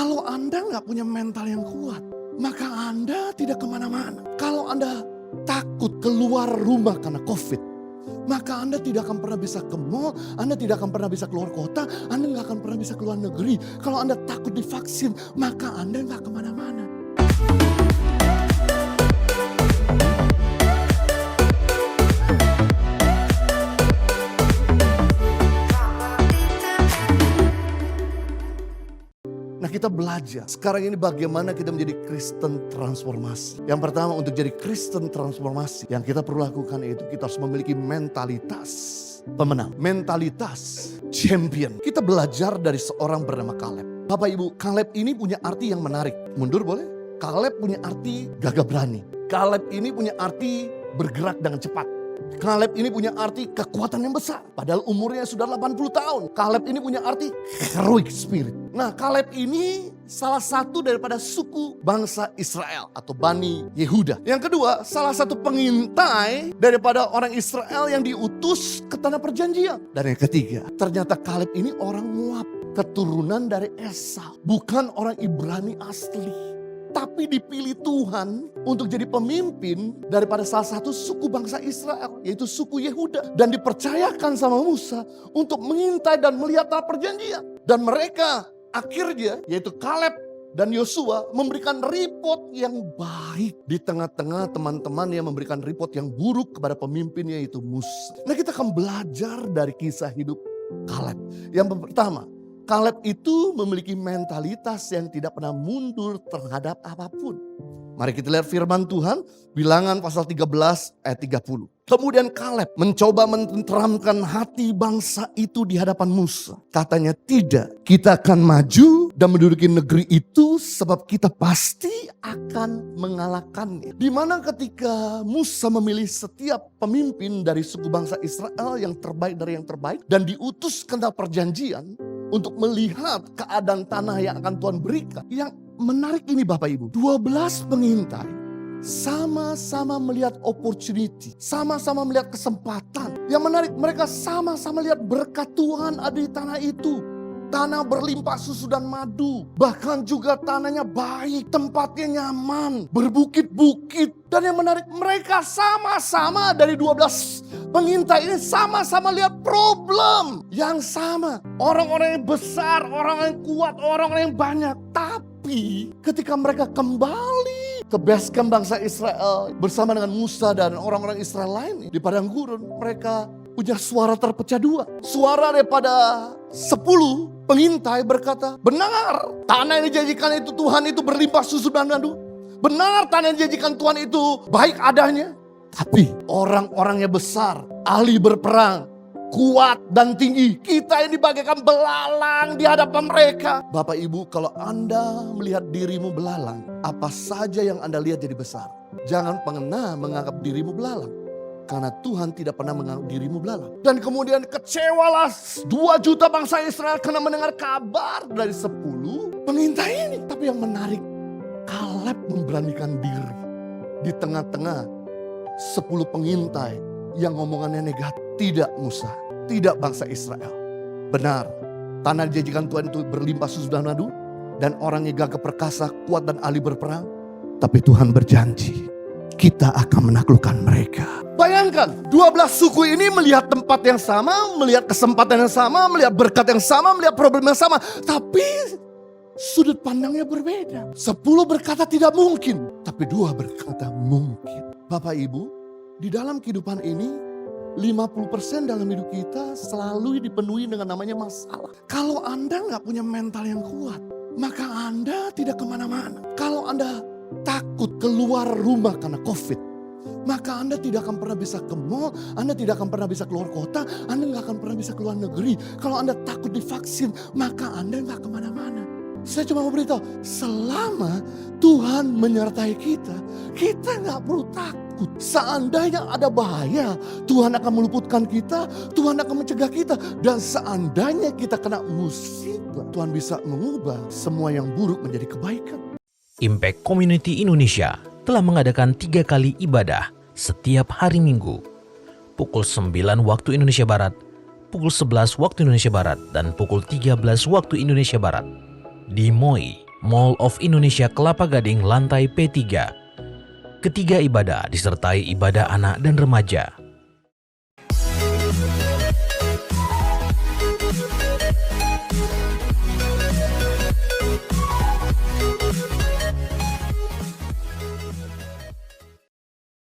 Kalau Anda nggak punya mental yang kuat, maka Anda tidak kemana-mana. Kalau Anda takut keluar rumah karena COVID, maka Anda tidak akan pernah bisa ke mall, Anda tidak akan pernah bisa keluar kota, Anda nggak akan pernah bisa keluar negeri. Kalau Anda takut divaksin, maka Anda nggak kemana-mana. Nah, kita belajar sekarang ini bagaimana kita menjadi Kristen transformasi. Yang pertama, untuk jadi Kristen transformasi, yang kita perlu lakukan itu kita harus memiliki mentalitas pemenang, mentalitas champion. Kita belajar dari seorang bernama Kaleb. Bapak Ibu, Kaleb ini punya arti yang menarik. Mundur boleh? Kaleb punya arti gagah berani. Kaleb ini punya arti bergerak dengan cepat. Kaleb ini punya arti kekuatan yang besar. Padahal umurnya sudah 80 tahun. Kaleb ini punya arti heroic spirit. Nah, Kaleb ini salah satu daripada suku bangsa Israel atau Bani Yehuda. Yang kedua, salah satu pengintai daripada orang Israel yang diutus ke tanah perjanjian. Dan yang ketiga, ternyata Kaleb ini orang Moab, keturunan dari Esau, bukan orang Ibrani asli. Tapi dipilih Tuhan untuk jadi pemimpin daripada salah satu suku bangsa Israel, yaitu suku Yehuda. Dan dipercayakan sama Musa untuk mengintai dan melihat tanah perjanjian. Dan mereka akhirnya, yaitu Kaleb dan Yosua, memberikan report yang baik di tengah-tengah teman-teman yang memberikan report yang buruk kepada pemimpinnya, yaitu Musa. Nah, kita akan belajar dari kisah hidup Kaleb. Yang pertama, Kaleb itu memiliki mentalitas yang tidak pernah mundur terhadap apapun. Mari kita lihat firman Tuhan, Bilangan pasal 13 ayat 30. Kemudian Kaleb mencoba menenteramkan hati bangsa itu di hadapan Musa. Katanya, tidak, kita akan maju dan menduduki negeri itu sebab kita pasti akan mengalahkannya. Dimana ketika Musa memilih setiap pemimpin dari suku bangsa Israel yang terbaik dari yang terbaik dan diutus ke tanah perjanjian untuk melihat keadaan tanah yang akan Tuhan berikan. Yang menarik ini Bapak Ibu, 12 pengintai sama-sama melihat opportunity, sama-sama melihat kesempatan. Yang menarik, mereka sama-sama lihat berkat Tuhan ada di tanah itu. Tanah berlimpah susu dan madu. Bahkan juga tanahnya baik, tempatnya nyaman, berbukit-bukit. Dan yang menarik, mereka sama-sama dari 12 pengintai ini sama-sama lihat problem yang sama. Orang-orang yang besar, orang yang kuat, orang-orang yang banyak. Tapi ketika mereka kembali ke base camp bangsa Israel bersama dengan Musa dan orang-orang Israel lain di padang gurun, mereka punya suara terpecah dua. Suara daripada 10 pengintai berkata, benar tanah yang dijanjikan itu Tuhan itu berlimpah susu dan madu. Benar tanah yang dijanjikan Tuhan itu baik adanya. Tapi orang-orangnya besar, ahli berperang, kuat dan tinggi. Kita ini bagaikan belalang di hadapan mereka. Bapak Ibu, kalau Anda melihat dirimu belalang, apa saja yang Anda lihat jadi besar. Jangan pernah menganggap dirimu belalang. Karena Tuhan tidak pernah menganggap dirimu belalang. Dan kemudian kecewalah 2 juta bangsa Israel karena mendengar kabar dari 10 pengintai ini. Tapi yang menarik, Kaleb memberanikan diri di tengah-tengah 10 pengintai yang ngomongannya negatif. Tidak Musa, tidak bangsa Israel. Benar, tanah dijanjikan Tuhan itu berlimpah susu dan madu. Dan orangnya gagah perkasa, kuat dan ahli berperang. Tapi Tuhan berjanji, kita akan menaklukkan mereka. Bayangkan, 12 suku ini melihat tempat yang sama, melihat kesempatan yang sama, melihat berkat yang sama, melihat problem yang sama. Tapi sudut pandangnya berbeda. 10 berkata tidak mungkin, tapi 2 berkata mungkin. Bapak Ibu, di dalam kehidupan ini 50% dalam hidup kita selalu dipenuhi dengan namanya masalah. Kalau Anda nggak punya mental yang kuat, maka Anda tidak kemana-mana. Kalau Anda takut keluar rumah karena COVID, maka Anda tidak akan pernah bisa ke mall, Anda tidak akan pernah bisa keluar kota, Anda nggak akan pernah bisa keluar negeri. Kalau Anda takut divaksin, maka Anda nggak kemana-mana. Saya cuma mau beritahu, selama Tuhan menyertai kita, kita nggak perlu takut. Seandainya ada bahaya, Tuhan akan meluputkan kita, Tuhan akan mencegah kita. Dan seandainya kita kena musibah, Tuhan bisa mengubah semua yang buruk menjadi kebaikan. Impact Community Indonesia telah mengadakan 3 kali ibadah setiap hari Minggu. Pukul 9 waktu Indonesia Barat, pukul 11 waktu Indonesia Barat, dan pukul 13 waktu Indonesia Barat. Di MOI, Mall of Indonesia Kelapa Gading lantai P3. Ketiga ibadah disertai ibadah anak dan remaja.